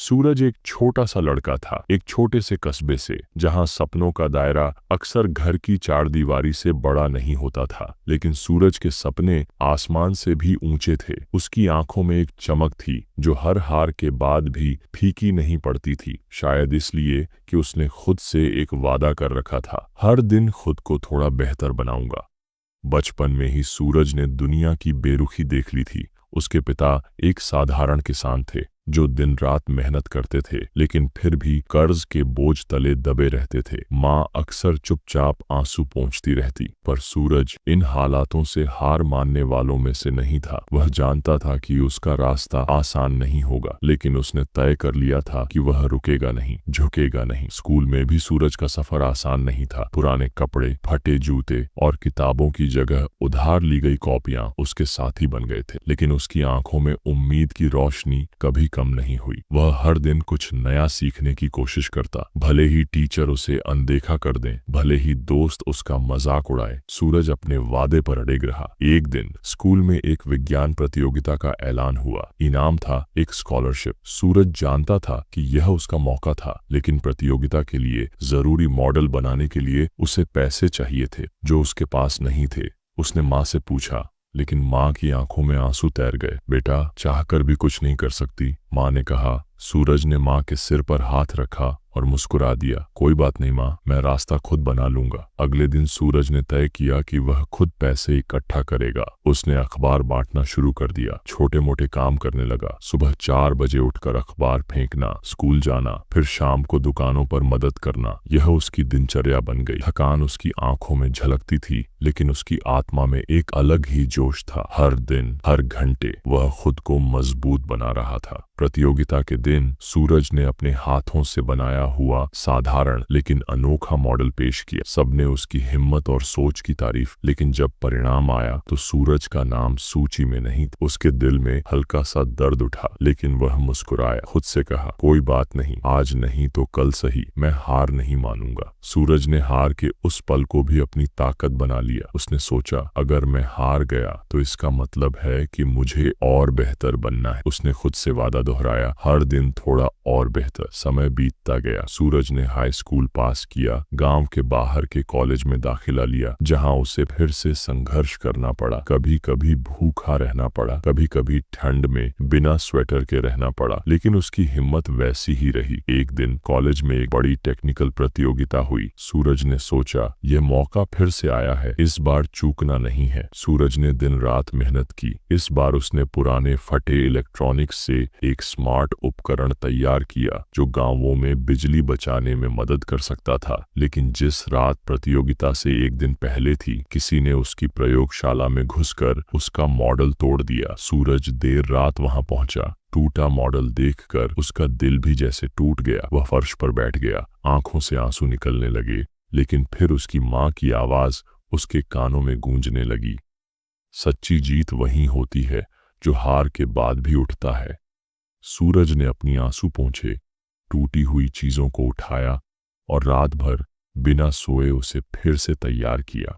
सूरज एक छोटा सा लड़का था, एक छोटे से कस्बे से, जहां सपनों का दायरा अक्सर घर की चारदीवारी से बड़ा नहीं होता था। लेकिन सूरज के सपने आसमान से भी ऊंचे थे। उसकी आंखों में एक चमक थी जो हर हार के बाद भी फीकी नहीं पड़ती थी। शायद इसलिए कि उसने खुद से एक वादा कर रखा था, हर दिन खुद को थोड़ा बेहतर बनाऊंगा। बचपन में ही सूरज ने दुनिया की बेरुखी देख ली थी। उसके पिता एक साधारण किसान थे जो दिन रात मेहनत करते थे, लेकिन फिर भी कर्ज के बोझ तले दबे रहते थे। माँ अक्सर चुपचाप आंसू पोंछती रहती, पर सूरज इन हालातों से हार मानने वालों में से नहीं था। वह जानता था कि उसका रास्ता आसान नहीं होगा, लेकिन उसने तय कर लिया था कि वह रुकेगा नहीं, झुकेगा नहीं। स्कूल में भी सूरज का सफर आसान नहीं था। पुराने कपड़े, फटे जूते और किताबों की जगह उधार ली गई कॉपियां उसके साथी बन गए थे, लेकिन उसकी आंखों में उम्मीद की रोशनी कभी कम नहीं हुई। वह हर दिन कुछ नया सीखने की कोशिश करता, भले ही टीचर उसे अनदेखा कर दें, भले ही दोस्त उसका मजाक उड़ाए। सूरज अपने वादे पर अड़िग रहा। एक दिन स्कूल में एक विज्ञान प्रतियोगिता का ऐलान हुआ। इनाम था एक स्कॉलरशिप। सूरज जानता था कि यह उसका मौका था, लेकिन प्रतियोगिता के लिए जरूरी मॉडल बनाने के लिए उसे पैसे चाहिए थे जो उसके पास नहीं थे। उसने माँ से पूछा, लेकिन माँ की आंखों में आंसू तैर गए। बेटा, चाहकर भी कुछ नहीं कर सकती, माँ ने कहा। सूरज ने माँ के सिर पर हाथ रखा और मुस्कुरा दिया। कोई बात नहीं माँ, मैं रास्ता खुद बना लूंगा। अगले दिन सूरज ने तय किया कि वह खुद पैसे इकट्ठा करेगा। उसने अखबार बांटना शुरू कर दिया, छोटे मोटे काम करने लगा। सुबह 4 बजे उठकर अखबार फेंकना, स्कूल जाना, फिर शाम को दुकानों पर मदद करना, यह उसकी दिनचर्या बन गई। थकान उसकी आंखों में झलकती थी, लेकिन उसकी आत्मा में एक अलग ही जोश था। हर दिन, हर घंटे वह खुद को मजबूत बना रहा था। प्रतियोगिता के दिन सूरज ने अपने हाथों से बनाया हुआ साधारण लेकिन अनोखा मॉडल पेश किया। सबने उसकी हिम्मत और सोच की तारीफ, लेकिन जब परिणाम आया तो सूरज का नाम सूची में नहीं था। उसके दिल में हल्का सा दर्द उठा, लेकिन वह मुस्कुराया। खुद से कहा, कोई बात नहीं, आज नहीं तो कल सही, मैं हार नहीं मानूंगा। सूरज ने हार के उस पल को भी अपनी ताकत बना लिया। उसने सोचा, अगर मैं हार गया तो इसका मतलब है कि मुझे और बेहतर बनना है। उसने खुद से वादा दोहराया, हर दिन थोड़ा और बेहतर। समय बीतता गया। सूरज ने हाई स्कूल पास किया, गांव के बाहर के कॉलेज में दाखिला लिया, जहां उसे फिर से संघर्ष करना पड़ा। कभी कभी भूखा रहना पड़ा, कभी कभी ठंड में बिना स्वेटर के रहना पड़ा, लेकिन उसकी हिम्मत वैसी ही रही। एक दिन कॉलेज में एक बड़ी टेक्निकल प्रतियोगिता हुई। सूरज ने सोचा, यह मौका फिर से आया है, इस बार चूकना नहीं है। सूरज ने दिन रात मेहनत की। इस बार उसने पुराने फटे इलेक्ट्रॉनिक्स से एक स्मार्ट उपकरण तैयार किया जो गांवों में बिजली बचाने में मदद कर सकता था। लेकिन जिस रात प्रतियोगिता से एक दिन पहले थी, किसी ने उसकी प्रयोगशाला में घुसकर उसका मॉडल तोड़ दिया। सूरज देर रात वहां पहुंचा। टूटा मॉडल देखकर उसका दिल भी जैसे टूट गया। वह फर्श पर बैठ गया, आंखों से आंसू निकलने लगे। लेकिन फिर उसकी माँ की आवाज उसके कानों में गूंजने लगी, सच्ची जीत वही होती है जो हार के बाद भी उठता है। सूरज ने अपनी आंसू पोंछे, टूटी हुई चीजों को उठाया और रात भर बिना सोए उसे फिर से तैयार किया।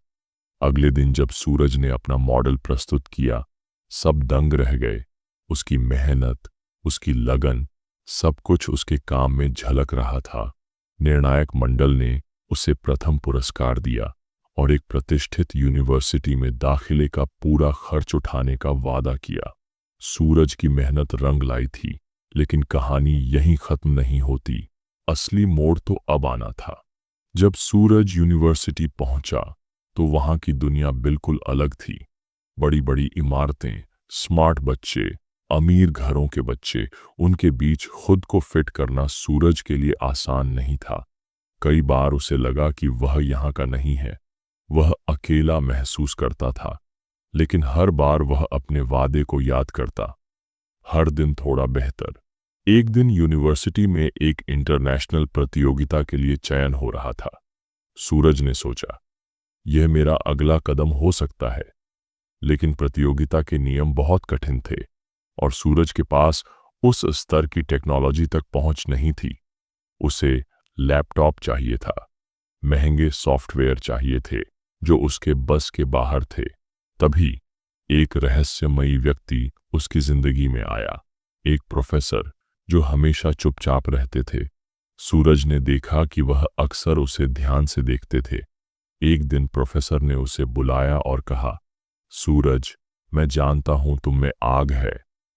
अगले दिन जब सूरज ने अपना मॉडल प्रस्तुत किया, सब दंग रह गए। उसकी मेहनत, उसकी लगन, सब कुछ उसके काम में झलक रहा था। निर्णायक मंडल ने उसे प्रथम पुरस्कार दिया और एक प्रतिष्ठित यूनिवर्सिटी में दाखिले का पूरा खर्च उठाने का वादा किया। सूरज की मेहनत रंग लाई थी, लेकिन कहानी यहीं खत्म नहीं होती। असली मोड़ तो अब आना था। जब सूरज यूनिवर्सिटी पहुंचा तो वहां की दुनिया बिल्कुल अलग थी। बड़ी बड़ी इमारतें, स्मार्ट बच्चे, अमीर घरों के बच्चे, उनके बीच खुद को फिट करना सूरज के लिए आसान नहीं था। कई बार उसे लगा कि वह यहाँ का नहीं है। वह अकेला महसूस करता था, लेकिन हर बार वह अपने वादे को याद करता, हर दिन थोड़ा बेहतर। एक दिन यूनिवर्सिटी में एक इंटरनेशनल प्रतियोगिता के लिए चयन हो रहा था। सूरज ने सोचा, यह मेरा अगला कदम हो सकता है। लेकिन प्रतियोगिता के नियम बहुत कठिन थे और सूरज के पास उस स्तर की टेक्नोलॉजी तक पहुंच नहीं थी। उसे लैपटॉप चाहिए था, महंगे सॉफ्टवेयर चाहिए थे जो उसके बस के बाहर थे। तभी एक रहस्यमयी व्यक्ति उसकी जिंदगी में आया। एक प्रोफेसर जो हमेशा चुपचाप रहते थे। सूरज ने देखा कि वह अक्सर उसे ध्यान से देखते थे। एक दिन प्रोफेसर ने उसे बुलाया और कहा, सूरज, मैं जानता हूं तुम में आग है।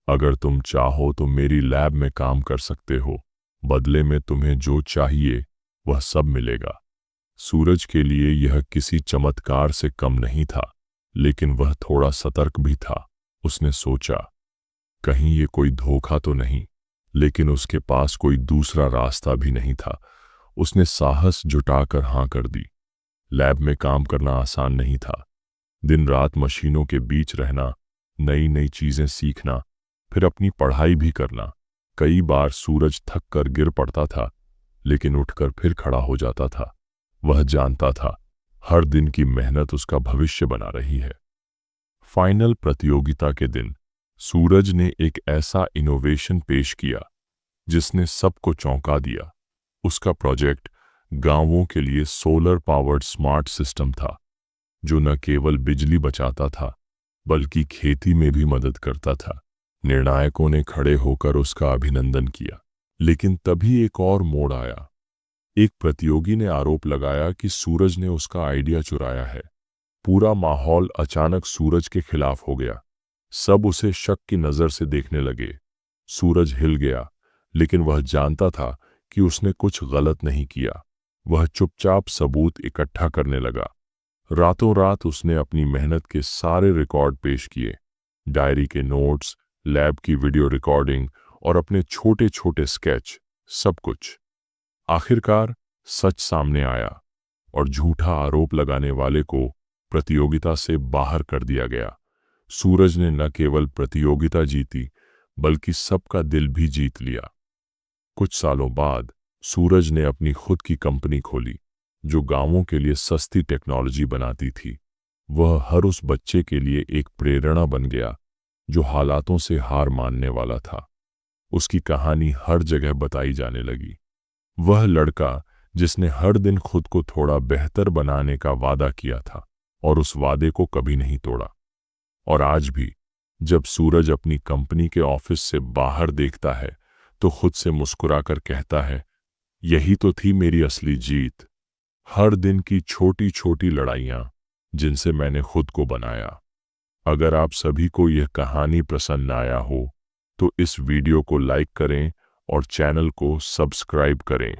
अगर तुम चाहो तो मेरी लैब में काम कर सकते हो। बदले में तुम्हें जो चाहिए वह सब मिलेगा। सूरज के लिए यह किसी चमत्कार से कम नहीं था, लेकिन वह थोड़ा सतर्क भी था। उसने सोचा, कहीं ये कोई धोखा तो नहीं, लेकिन उसके पास कोई दूसरा रास्ता भी नहीं था। उसने साहस जुटाकर हाँ कर दी। लैब में काम करना आसान नहीं था। दिन रात मशीनों के बीच रहना, नई नई चीजें सीखना, फिर अपनी पढ़ाई भी करना। कई बार सूरज थक कर गिर पड़ता था, लेकिन उठकर फिर खड़ा हो जाता था। वह जानता था, हर दिन की मेहनत उसका भविष्य बना रही है। फाइनल प्रतियोगिता के दिन सूरज ने एक ऐसा इनोवेशन पेश किया जिसने सबको चौंका दिया। उसका प्रोजेक्ट गांवों के लिए सोलर पावर्ड स्मार्ट सिस्टम था, जो न केवल बिजली बचाता था बल्कि खेती में भी मदद करता था। निर्णायकों ने खड़े होकर उसका अभिनंदन किया, लेकिन तभी एक और मोड़ आया। एक प्रतियोगी ने आरोप लगाया कि सूरज ने उसका आइडिया चुराया है। पूरा माहौल अचानक सूरज के खिलाफ हो गया। सब उसे शक की नजर से देखने लगे। सूरज हिल गया, लेकिन वह जानता था कि उसने कुछ गलत नहीं किया। वह चुपचाप सबूत इकट्ठा करने लगा। रातों रात उसने अपनी मेहनत के सारे रिकॉर्ड पेश किए, डायरी के नोट्स, लैब की वीडियो रिकॉर्डिंग और अपने छोटे छोटे स्केच, सब कुछ। आखिरकार सच सामने आया और झूठा आरोप लगाने वाले को प्रतियोगिता से बाहर कर दिया गया। सूरज ने न केवल प्रतियोगिता जीती, बल्कि सबका दिल भी जीत लिया। कुछ सालों बाद सूरज ने अपनी खुद की कंपनी खोली, जो गांवों के लिए सस्ती टेक्नोलॉजी बनाती थी। वह हर उस बच्चे के लिए एक प्रेरणा बन गया जो हालातों से हार मानने वाला था। उसकी कहानी हर जगह बताई जाने लगी। वह लड़का जिसने हर दिन खुद को थोड़ा बेहतर बनाने का वादा किया था और उस वादे को कभी नहीं तोड़ा। और आज भी जब सूरज अपनी कंपनी के ऑफिस से बाहर देखता है तो खुद से मुस्कुराकर कहता है, यही तो थी मेरी असली जीत। हर दिन की छोटी छोटी लड़ाइयां जिनसे मैंने खुद को बनाया। अगर आप सभी को यह कहानी पसंद आया हो तो इस वीडियो को लाइक करें और चैनल को सब्सक्राइब करें।